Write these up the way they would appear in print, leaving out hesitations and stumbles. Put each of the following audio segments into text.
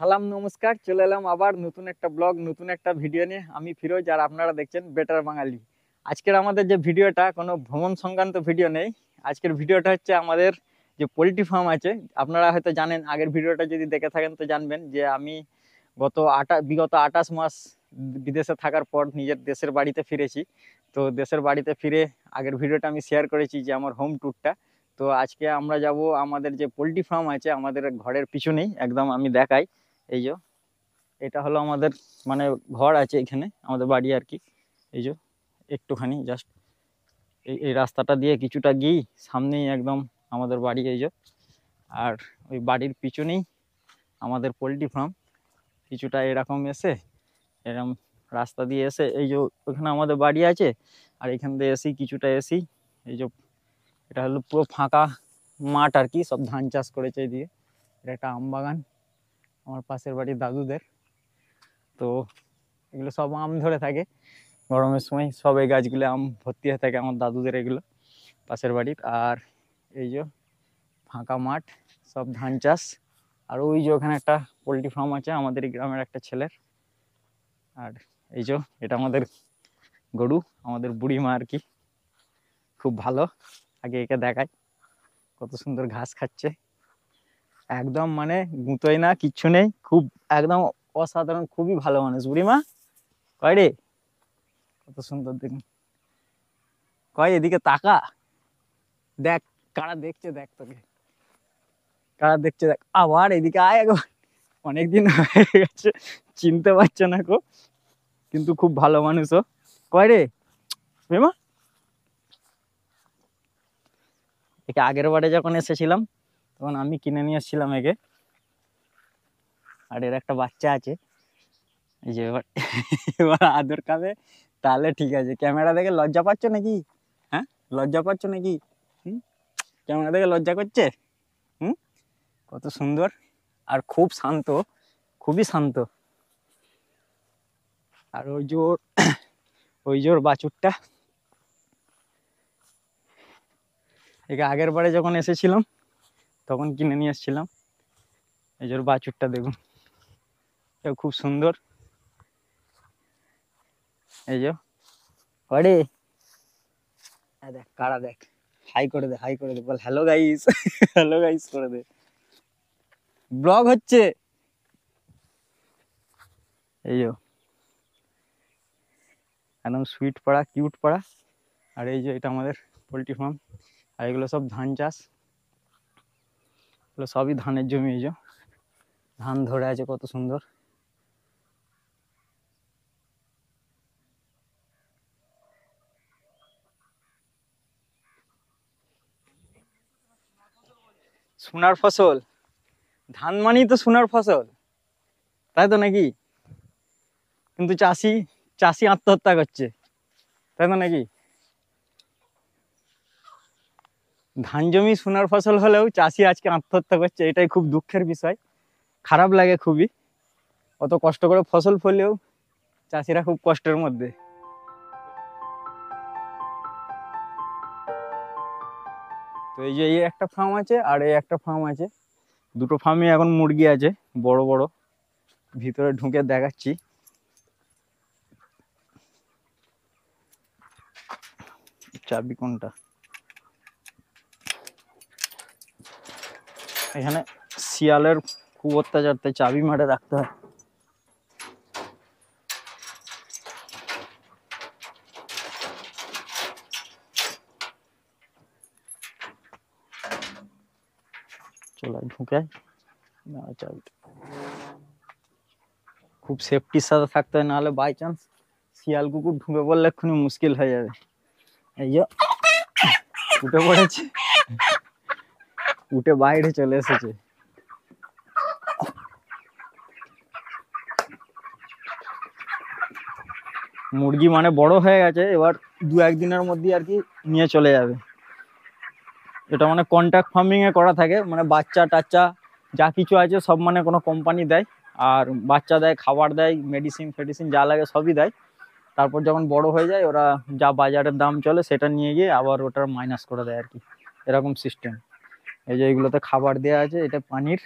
সালাম নমস্কার, চলে এলাম আবার নতুন একটা ব্লগ, নতুন একটা ভিডিও নিয়ে। আমি ফিরোজ আর আপনারা দেখছেন বেটার বাঙালি। আজকের আমাদের যে ভিডিওটা কোনো ভ্রমণ সংক্রান্ত ভিডিও নেই। আজকের ভিডিওটা হচ্ছে আমাদের যে পোলট্রি ফার্ম আছে। আপনারা হয়তো জানেন, আগের ভিডিওটা যদি দেখে থাকেন তো জানবেন যে আমি বিগত 28 মাস বিদেশে থাকার পর নিজের দেশের বাড়িতে ফিরেছি। তো দেশের বাড়িতে ফিরে আগের ভিডিওটা আমি শেয়ার করেছি যে আমার হোম ট্যুরটা। তো আজকে আমরা যাব আমাদের যে পোলট্রি ফার্ম আছে আমাদের ঘরের পিছনেই, একদম আমি দেখাই। এই যে এটা হলো আমাদের মানে ঘর আছে এখানে, আমাদের বাড়ি আর কি। এই যে একটুখানি জাস্ট এই এই রাস্তাটা দিয়ে কিছুটা গিয়ে সামনেই একদম আমাদের বাড়ি। এই যে আর ওই বাড়ির পিছনেই আমাদের পোলট্রি ফার্ম। কিছুটা এরকম এসে এরকম রাস্তা দিয়ে এসে এই যে ওখানে আমাদের বাড়ি আছে। আর এখান দিয়ে এসেই কিছুটা এসেই এই যে এটা হলো পুরো ফাঁকা মাঠ আর কি, সব ধান চাষ করেছে এদিকে। এটা একটা আম বাগান আমার পাশের বাড়ির দাদুদের। তো এগুলো সব আম ধরে থাকে গরমের সময়, সব এই গাছগুলো আম ভর্তি হয়ে থাকে আমার দাদুদের এগুলো পাশের বাড়ির। আর এই যে ফাঁকা মাঠ, সব ধান চাষ। আর ওই যে ওখানে একটা পোলট্রি ফার্ম আছে আমাদের এই গ্রামের একটা ছেলের। আর এই যে এটা আমাদের গরু, আমাদের বুড়িমা আর কি, খুব ভালো। আগে একে দেখায় কত সুন্দর ঘাস খাচ্ছে, একদম মানে গুঁতোয় না, কিচ্ছু নেই, খুব একদম অসাধারণ, খুবই ভালো মানুষ বুড়িমা। কয় রে, কত সুন্দর দেখুন, কয় এদিকে তাকা, দেখ কারা দেখছে, দেখ তোকে কারা দেখছে, দেখ আবার এদিকে আয় একবার। অনেকদিন হয়ে গেছে, চিনতে পারছে না কো, কিন্তু খুব ভালো মানুষ ও। কয় রে বুড়িমা। একে আগের বারে যখন এসেছিলাম তখন আমি কিনে নিয়ে এসেছিলাম একে। আর এর একটা বাচ্চা আছে, এই যে এবার এবার আদর খাবে তাহলে ঠিক আছে। ক্যামেরা দেখে লজ্জা পাচ্ছ নাকি? হ্যাঁ, লজ্জা পাচ্ছ নাকি? হুম, ক্যামেরা দেখে লজ্জা করছে? হুম, কত সুন্দর আর খুব শান্ত, খুবই শান্ত। আর ওই জোর বাছুরটা, একে আগের বারে যখন এসেছিলাম তখন কিনে নিয়ে এসেছিলাম। এই জোর বাছুরটা দেখুন, খুব সুন্দর। এই যে আরে দেখ কারা, দেখ হাই করে দে, হাই করে দে, বল হ্যালো গাইস, হ্যালো গাইস করে দে, ব্লগ হচ্ছে। এই যে একদম সুইট পাড়া, কিউট পাড়া। আর এই যে এটা আমাদের পোলট্রি ফার্ম। আর এগুলো সব ধান চাষ, এগুলো সবই ধানের জমি। এই যে ধান ধরে আছে কত সুন্দর। সোনার ফসল, ধান মানেই তো সোনার ফসল, তাই তো নাকি? কিন্তু চাষি চাষি আত্মহত্যা করছে, তাই তো নাকি? ধান জমি সোনার ফসল হলেও চাষি আজকে আত্মহত্যা করছে, এটাই খুব দুঃখের বিষয়, খারাপ লাগে খুবই। অত কষ্ট করে ফসল ফলেও চাষিরা খুব কষ্টের মধ্যে। তো এই যে এই একটা ফার্ম আছে আর এই একটা ফার্ম আছে, দুটো ফার্মে এখন মুরগি আছে বড় বড়। ভিতরে ঢুকে দেখাচ্ছি। চাবি কোনটা? এখানে শিয়ালের খুব অত্যাচার, তাই চাবি মারে রাখতে হয়। চলে ঢুকে চাবিটা, খুব সেফটির সাথে থাকতে হয়, নাহলে বাই চান্স শিয়াল কুকুর ঢুকে পড়লে এক্ষুনি মুশকিল হয়ে যাবে। এই যে উঠে পড়েছে, উঠে বাইরে চলে এসেছে। মুরগি মানে বড় হয়ে গেছে, এবার 2-1 দিনের মধ্যে আর কি নিয়ে চলে যাবে। এটা মানে কন্ট্রাক্ট ফার্মিং এ করা থাকে, মানে বাচ্চা টাচ্চা যা কিছু আছে সব মানে কোনো কোম্পানি দেয়। আর বাচ্চা দেয়, খাবার দেয়, মেডিসিন ফেডিসিন যা লাগে সবই দেয়। তারপর যখন বড় হয়ে যায় ওরা যা বাজারের দাম চলে সেটা নিয়ে গিয়ে আবার ওটার মাইনাস করে দেয় আর কি, এরকম সিস্টেম। এই যে এগুলোতে খাবার দেওয়া আছে, এটা পানির।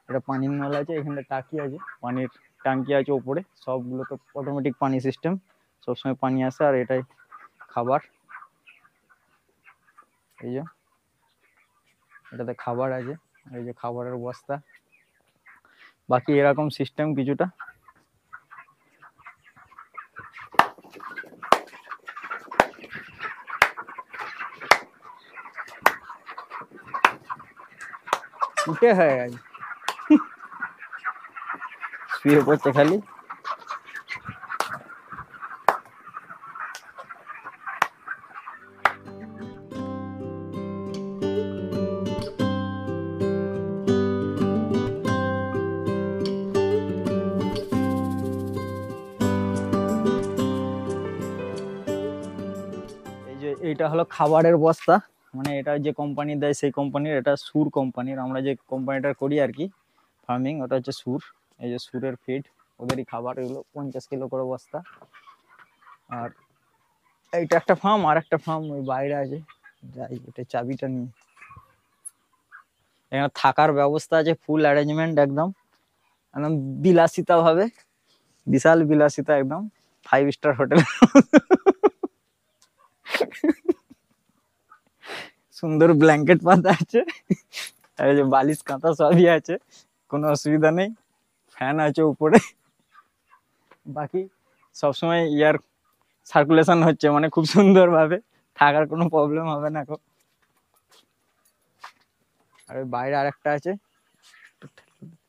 এটা পানির নল আছে, এখানে টাকি আছে, পানির ট্যাঙ্কি আছে ওপরে, সবগুলো তো অটোমেটিক পানি সিস্টেম, সবসময় পানি আসে। আর এটাই খাবার, এই যে এটাতে খাবার আছে, এই যে খাবারের বস্তা, বাকি এরকম সিস্টেম কিছুটা। উঠে হয়ে গেছে, শুয়ে পড়ছে খালি। এই যে এইটা হলো খাবারের বস্তা, মানে এটা যে কোম্পানি দেয় সেই কোম্পানির, এটা সুর কোম্পানির। আমরা যে কোম্পানিটা করি আর কি ফার্মিং, ওটা হচ্ছে সুর। এই যে সুরের ফিড, ওদেরই খাবার, এগুলো 50 কিলো করে বস্তা। আর এইটা একটা ফার্ম, আর একটা ফার্ম ওই বাইরে আছে, যাই এটা চাবিটা নিয়ে। এখানে থাকার ব্যবস্থা আছে, ফুল অ্যারেঞ্জমেন্ট, একদম একদম বিলাসিতা ভাবে, বিশাল বিলাসিতা, একদম 5 স্টার হোটেল। সুন্দর ব্ল্যাঙ্কেট পাতা আছে, আর এই যে বালিশ কাঁথা সবই আছে, কোনো অসুবিধা নেই। ফ্যান আছে উপরে, বাকি সবসময় এয়ার সার্কুলেশন হচ্ছে, মানে খুব সুন্দর ভাবে, থাকার কোনো প্রবলেম হবে না। আর ওই বাইরে আরেকটা আছে,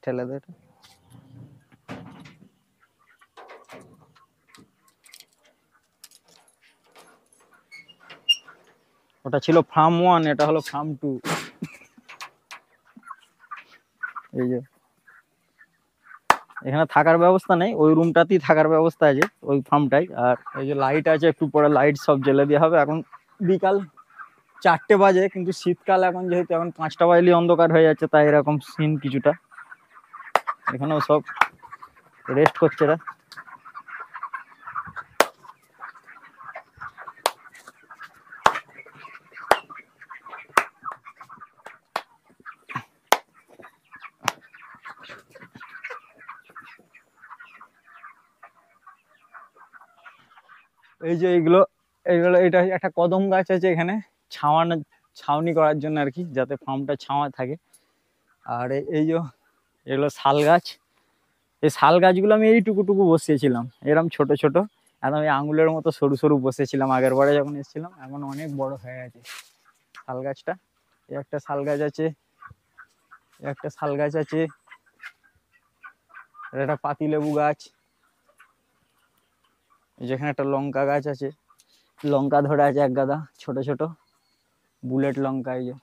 ঠেলে দে। ওটা ছিল ফার্ম 1, এটা হলো ফার্ম 2। এই যে এখানে থাকার ব্যবস্থা নেই, ওই রুমটাতেই থাকার ব্যবস্থা আছে, ওই ফার্মটাই। আর এই যে লাইট আছে, একটু পরে লাইট সব জ্বেলে দেওয়া হবে। এখন বিকাল 4টে বাজে, কিন্তু শীতকাল এখন, যেহেতু এখন 5টা বাজলেই অন্ধকার হয়ে যাচ্ছে, তাই এরকম সিন কিছুটা। এখানেও সব রেস্ট করছে এরা। এই যে এইগুলো এইগুলো এটা একটা কদম গাছ আছে এখানে, ছাউনি করার জন্য আর কি, যাতে ফার্মটা ছাওয়া থাকে। আর এই যে এগুলো শাল গাছ, এই শাল গাছগুলো আমি এইটুকুটুকু বসিয়েছিলাম, এরকম ছোট ছোট, একদম এই আঙুলের মতো সরু সরু বসেছিলাম আগের বারে যখন এসেছিলাম। এখন অনেক বড় হয়ে গেছে শাল গাছটা। এই একটা শাল গাছ আছে, একটা শাল গাছ আছে, একটা পাতিলেবু গাছ, যেখানে একটা লঙ্কা গাছ আছে, লঙ্কা ধরে আছে এক গাদা, ছোট ছোট বুলেট লঙ্কা। এই যে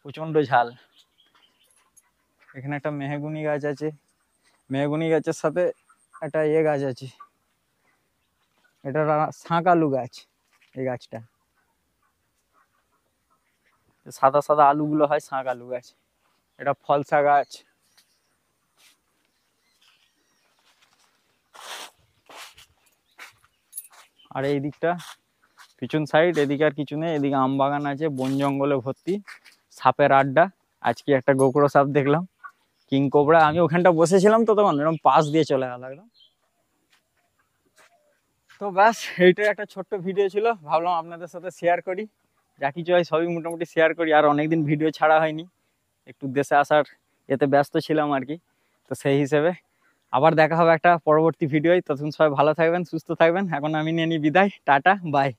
প্রচন্ড ঝাল। এখানে একটা মেহগুনি গাছ আছে, মেহগুনি গাছের সাথে একটা গাছ আছে, এটা শাঁক আলু গাছ। এই গাছটা সাদা সাদা আলুগুলো হয়, শাঁক আলু গাছ। এটা ফলসা গাছ। আর এই দিকটা পিছন সাইড, এদিকে আর কিছু নেই, এদিকে আম বাগান আছে, বন জঙ্গলে ভর্তি, সাপের আড্ডা। আজকে একটা গোকড়ো সাপ দেখলাম, কিং কোবরা। আমি ওখানটা বসেছিলাম তো, তখন এরকম পাশ দিয়ে চলে গেল একদম। তো ব্যাস, এইটাই একটা ছোট্ট ভিডিও ছিল, ভাবলাম আপনাদের সাথে শেয়ার করি। যা কিছু হয় সবই মোটামুটি শেয়ার করি। আর অনেকদিন ভিডিও ছাড়া হয়নি, একটু দেশে আসার এতে ব্যস্ত ছিলাম আর কি। তো সেই হিসেবে আবার দেখা হবে একটা পরবর্তী ভিডিওয়। ততক্ষণ সবাই ভালো থাকবেন, সুস্থ থাকবেন। এখন আমি নিয়ে নিই বিদায়, টাটা বাই।